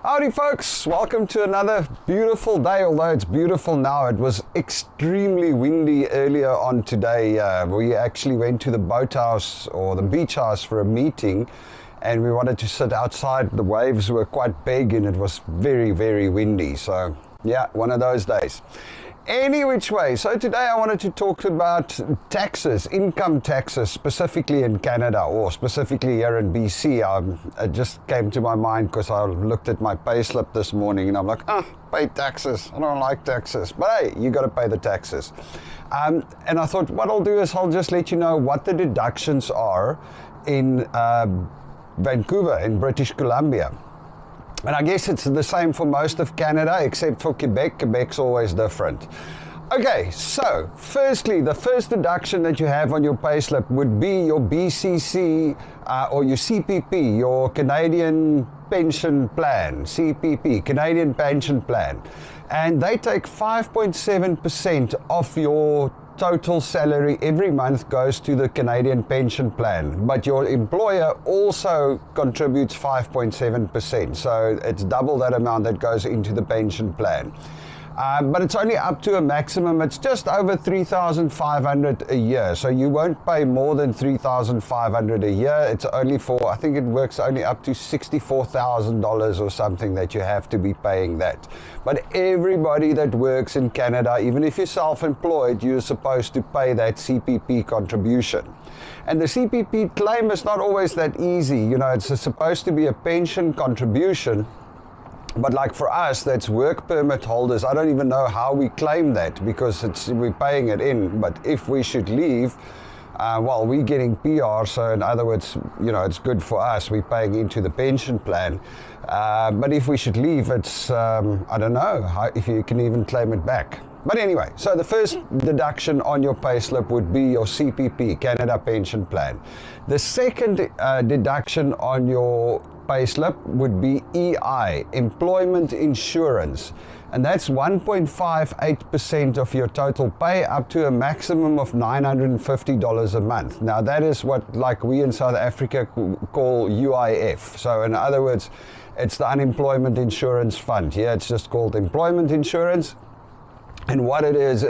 Howdy folks, welcome to another beautiful day, although it's beautiful now. It was extremely windy earlier on today. We actually went to the boathouse or the beach house for a meeting and we wanted to sit outside. The waves were quite big and it was very, very windy. So yeah, one of those days. Any which way, so today I wanted to talk about taxes, income taxes, specifically in Canada or specifically here in BC. It just came to my mind because I looked at my payslip this morning and I'm like, pay taxes. I don't like taxes, but hey, you got to pay the taxes. And I thought what I'll do is I'll just let you know what the deductions are in Vancouver in British Columbia. And I guess it's the same for most of Canada, except for Quebec. Quebec's always different. Okay, so firstly, the first deduction that you have on your payslip would be your BCC or your CPP, your Canadian Pension Plan, CPP, Canadian Pension Plan. And they take 5.7% of your total salary every month goes to the Canadian Pension Plan, but your employer also contributes 5.7%, so it's double that amount that goes into the pension plan. But it's only up to a maximum, it's just over $3,500 a year, so you won't pay more than $3,500 a year. It's only for, I think it works only up to $64,000 or something that you have to be paying that. But everybody that works in Canada, even if you're self-employed, you're supposed to pay that CPP contribution. And the CPP claim is not always that easy. You know, it's supposed to be a pension contribution. But like for us, that's work permit holders. I don't even know how we claim that because we're paying it in. But if we should leave, well, we're getting PR. So in other words, you know, it's good for us. We're paying into the pension plan. But if we should leave, it's, I don't know if you can even claim it back. But anyway, so the first deduction on your payslip would be your CPP, Canada Pension Plan. The second deduction on your payslip would be EI, Employment Insurance, and that's 1.58% of your total pay up to a maximum of $950 a month. Now that is what like we in South Africa call UIF. So in other words, it's the Unemployment Insurance Fund. Yeah, it's just called Employment Insurance. And what it is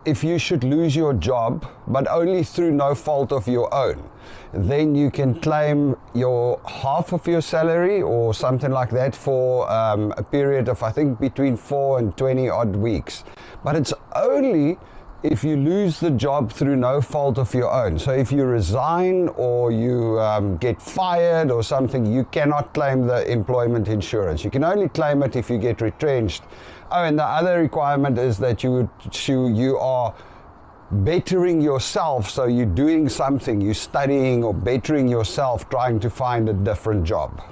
if you should lose your job, but only through no fault of your own, then you can claim your half of your salary or something like that for a period of, I think, between 4 and 20 odd weeks. But it's only if you lose the job through no fault of your own. So if you resign or you get fired or something, you cannot claim the employment insurance. You can only claim it if you get retrenched. Oh, and the other requirement is that you are bettering yourself, so you're doing something, you're studying or bettering yourself, trying to find a different job.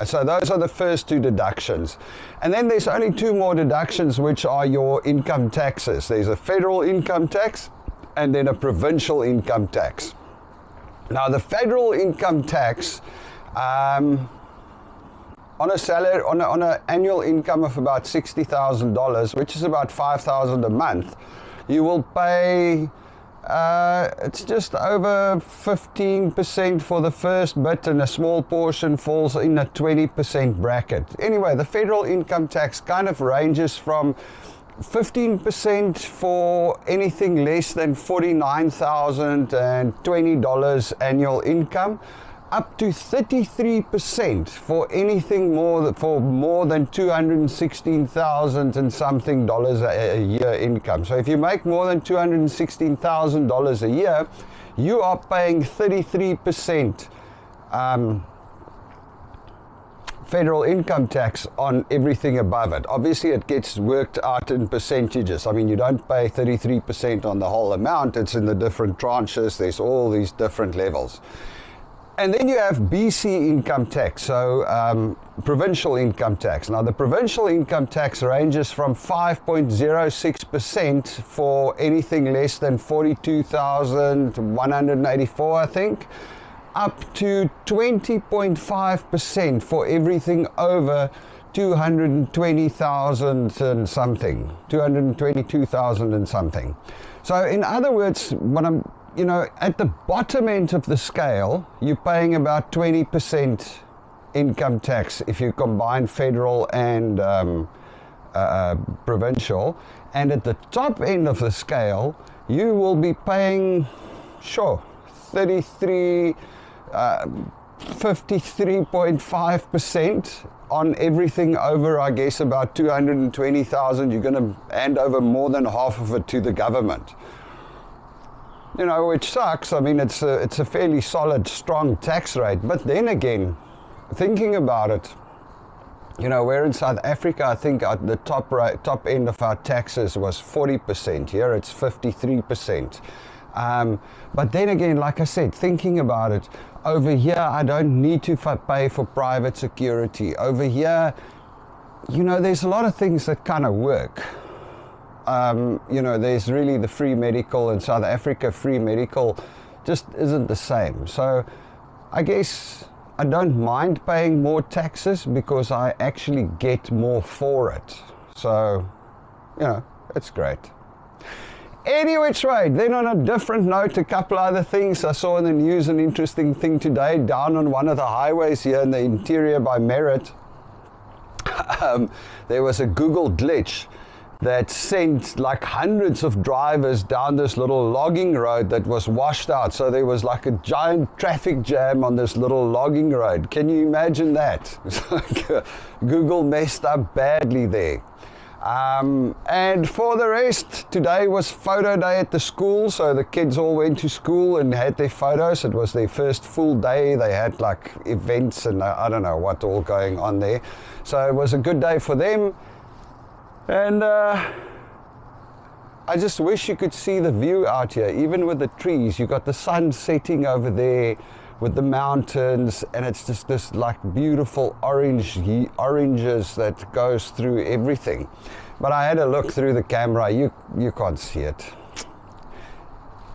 So those are the first two deductions. And then there's only two more deductions, which are your income taxes. There's a federal income tax and then a provincial income tax. Now the federal income tax, on a salary, on an annual income of about $60,000, which is about $5,000 a month, you will pay, it's just over 15% for the first bit, and a small portion falls in a 20% bracket. Anyway, the federal income tax kind of ranges from 15% for anything less than $49,020 annual income, up to 33% for anything more than $216,000 and something a year income. So if you make more than $216,000 a year, you are paying 33% federal income tax on everything above it. Obviously it gets worked out in percentages. I mean, you don't pay 33% on the whole amount. It's in the different tranches. There's all these different levels. And then you have BC income tax, so provincial income tax. Now the provincial income tax ranges from 5.06% for anything less than 42,184, I think, up to 20.5% for everything over 220,000 and something, 222,000 and something. So in other words, at the bottom end of the scale, you're paying about 20% income tax if you combine federal and provincial. And at the top end of the scale, you will be paying, 53.5% on everything over, I guess, about 220,000. You're going to hand over more than half of it to the government. You know, which sucks. I mean, it's a fairly solid, strong tax rate. But then again, thinking about it, you know, where in South Africa, I think at the top end of our taxes was 40%. Here it's 53%. But then again, like I said, thinking about it, over here I don't need to pay for private security. Over here, you know, there's a lot of things that kind of work. You know, there's really the free medical in South Africa. Free medical just isn't the same. So I guess I don't mind paying more taxes because I actually get more for it. So, you know, it's great. Any which way, then on a different note, a couple other things. I saw in the news an interesting thing today. Down on one of the highways here in the interior by Merritt, there was a Google glitch that sent like hundreds of drivers down this little logging road that was washed out. So there was like a giant traffic jam on this little logging road. Can you imagine that? It's like Google messed up badly there. And for the rest, today was photo day at the school, so the kids all went to school and had their photos. It was their first full day. They had like events and I don't know what all going on there. So it was a good day for them. And I just wish you could see the view out here, even with the trees. You got the sun setting over there with the mountains, and it's just this like beautiful oranges that goes through everything. But I had a look through the camera. You can't see it.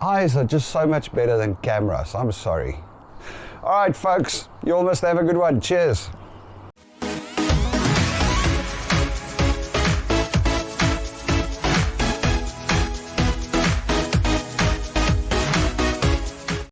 Eyes are just so much better than cameras. I'm sorry. All right, folks, you all must have a good one. Cheers.